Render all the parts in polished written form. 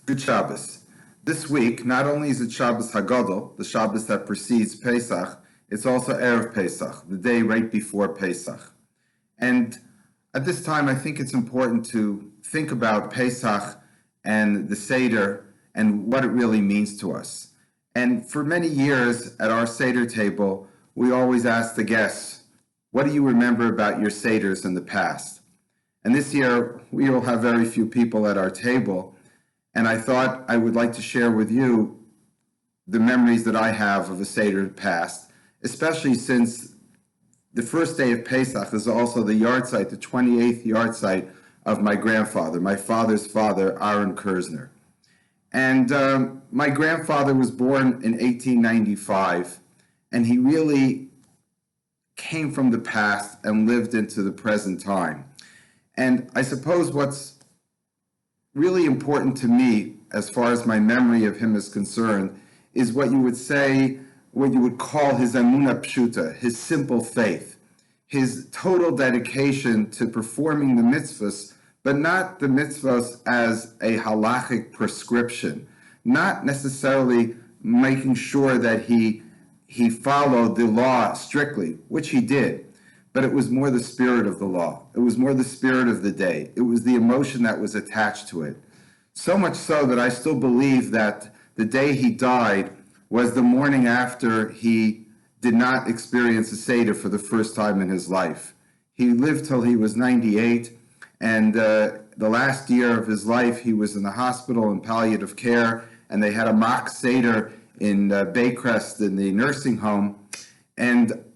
Good Shabbos. This week, not only is it Shabbos Hagadol, the Shabbos that precedes Pesach, it's also Erev Pesach, the day right before Pesach. And at this time, I think it's important to think about Pesach and the Seder and what it really means to us. And for many years at our Seder table, we always ask the guests, what do you remember about your Seders in the past? And this year, we will have very few people at our table, and I thought I would like to share with you the memories that I have of a Seder past, especially since the first day of Pesach is also the Yahrzeit, the 28th Yahrzeit of my grandfather, my father's father, Aron Kerzner. And my grandfather was born in 1895, and he really came from the past and lived into the present time. And I suppose what's really important to me, as far as my memory of him is concerned, is what you would say, what you would call his emunah pshuta, his simple faith, his total dedication to performing the mitzvahs, but not the mitzvahs as a halachic prescription, not necessarily making sure that he followed the law strictly, which he did, but it was more the spirit of the law. It was more the spirit of the day. It was the emotion that was attached to it. So much so that I still believe that the day he died was the morning after he did not experience a Seder for the first time in his life. He lived till he was 98, and the last year of his life, he was in the hospital in palliative care, and they had a mock Seder in Baycrest in the nursing home. And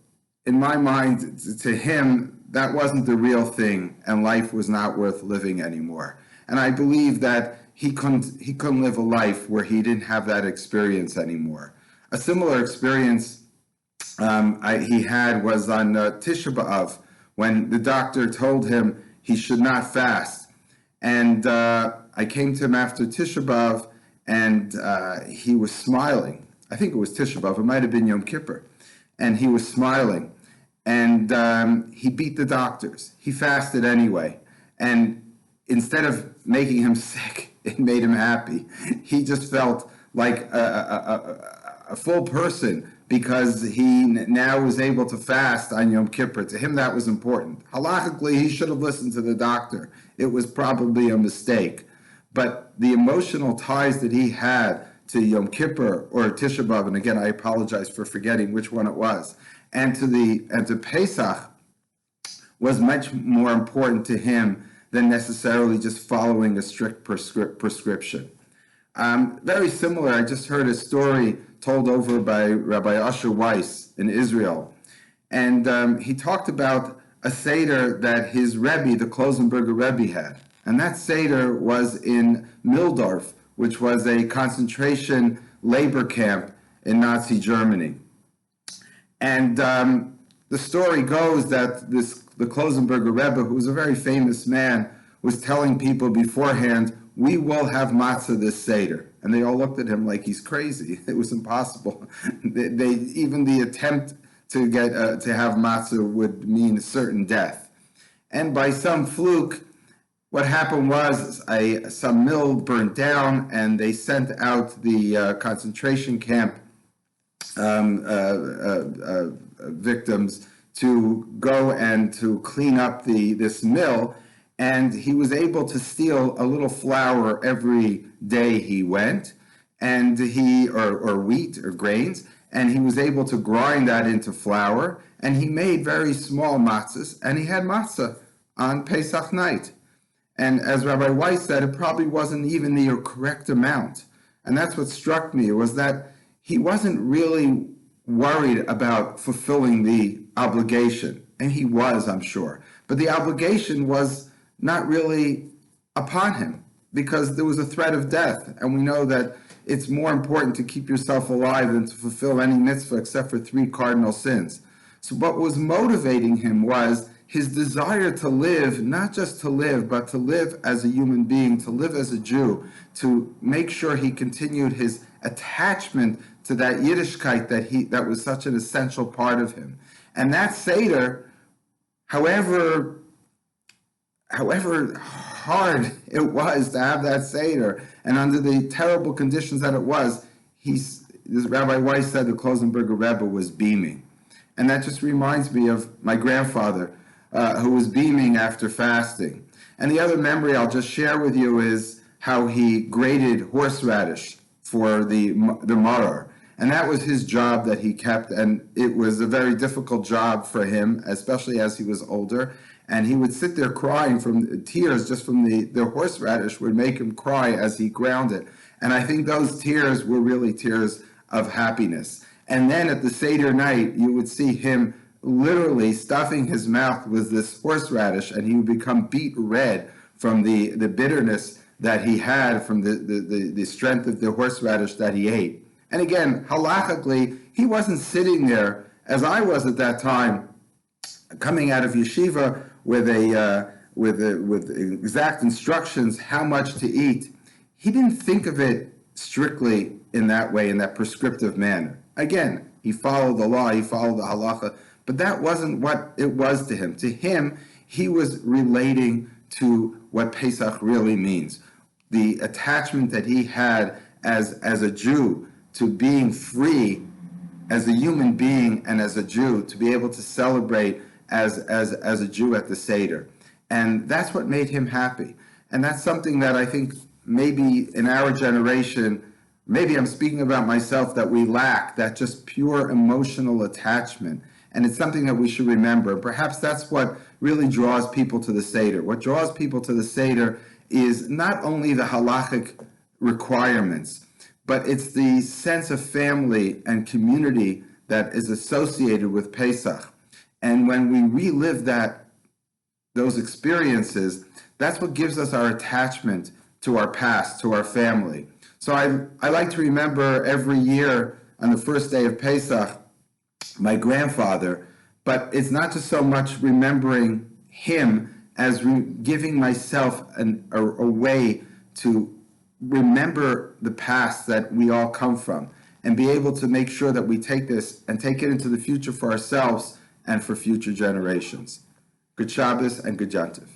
in my mind, to him, that wasn't the real thing, and life was not worth living anymore. And I believe that he couldn't live a life where he didn't have that experience anymore. A similar experience he had was on Tisha B'Av, when the doctor told him he should not fast. And I came to him after Tisha B'Av, and he was smiling. I think it was Tisha B'Av, it might have been Yom Kippur. And he was smiling. And he beat the doctors. He fasted anyway. And instead of making him sick, it made him happy. He just felt like a full person because he now was able to fast on Yom Kippur. To him, that was important. Halachically, he should have listened to the doctor. It was probably a mistake. But the emotional ties that he had to Yom Kippur or Tisha B'Av, and again, I apologize for forgetting which one it was, and to Pesach was much more important to him than necessarily just following a strict prescription. Very similar, I just heard a story told over by Rabbi Asher Weiss in Israel, and he talked about a Seder that his Rebbe, the Klosenberger Rebbe, had. And that Seder was in Mildorf, which was a concentration labor camp in Nazi Germany. And the story goes that the Klosenberger Rebbe, who was a very famous man, was telling people beforehand, we will have matzah this Seder. And they all looked at him like he's crazy. It was impossible. Even the attempt to get to have matzah would mean certain death. And by some fluke, what happened was some mill burnt down, and they sent out the concentration camp victims to go and to clean up this mill, and he was able to steal a little flour every day he went, and or wheat or grains, and he was able to grind that into flour, and he made very small matzahs, and he had matzah on Pesach night. And as Rabbi Weiss said, it probably wasn't even the correct amount. And that's what struck me, was that he wasn't really worried about fulfilling the obligation. And he was, I'm sure. But the obligation was not really upon him because there was a threat of death. And we know that it's more important to keep yourself alive than to fulfill any mitzvah except for 3 cardinal sins. So what was motivating him was his desire to live, not just to live, but to live as a human being, to live as a Jew, to make sure he continued his attachment to that Yiddishkeit that was such an essential part of him. And that Seder, however however hard it was to have that Seder, and under the terrible conditions that it was, this Rabbi Weiss said the Klosenberger Rebbe was beaming. And that just reminds me of my grandfather, who was beaming after fasting. And the other memory I'll just share with you is how he grated horseradish for the maror. And that was his job that he kept, and it was a very difficult job for him, especially as he was older. And he would sit there crying from tears just from the horseradish would make him cry as he ground it. And I think those tears were really tears of happiness. And then at the Seder night, you would see him literally stuffing his mouth with this horseradish, and he would become beet red from the bitterness that he had from the strength of the horseradish that he ate. And again, halachically, he wasn't sitting there, as I was at that time, coming out of yeshiva with exact instructions how much to eat. He didn't think of it strictly in that way, in that prescriptive manner. Again, he followed the law, he followed the halacha, but that wasn't what it was to him. To him, he was relating to what Pesach really means. The attachment that he had as a Jew to being free as a human being and as a Jew, to be able to celebrate as a Jew at the Seder. And that's what made him happy. And that's something that I think maybe in our generation, maybe I'm speaking about myself, that we lack, that just pure emotional attachment. And it's something that we should remember. Perhaps that's what really draws people to the Seder. What draws people to the Seder is not only the halachic requirements, but it's the sense of family and community that is associated with Pesach. And when we relive those experiences, that's what gives us our attachment to our past, to our family. So I like to remember every year on the first day of Pesach, my grandfather, but it's not just so much remembering him as giving myself a way to remember the past that we all come from, and be able to make sure that we take this and take it into the future for ourselves and for future generations. Good Shabbos and good Yantiv.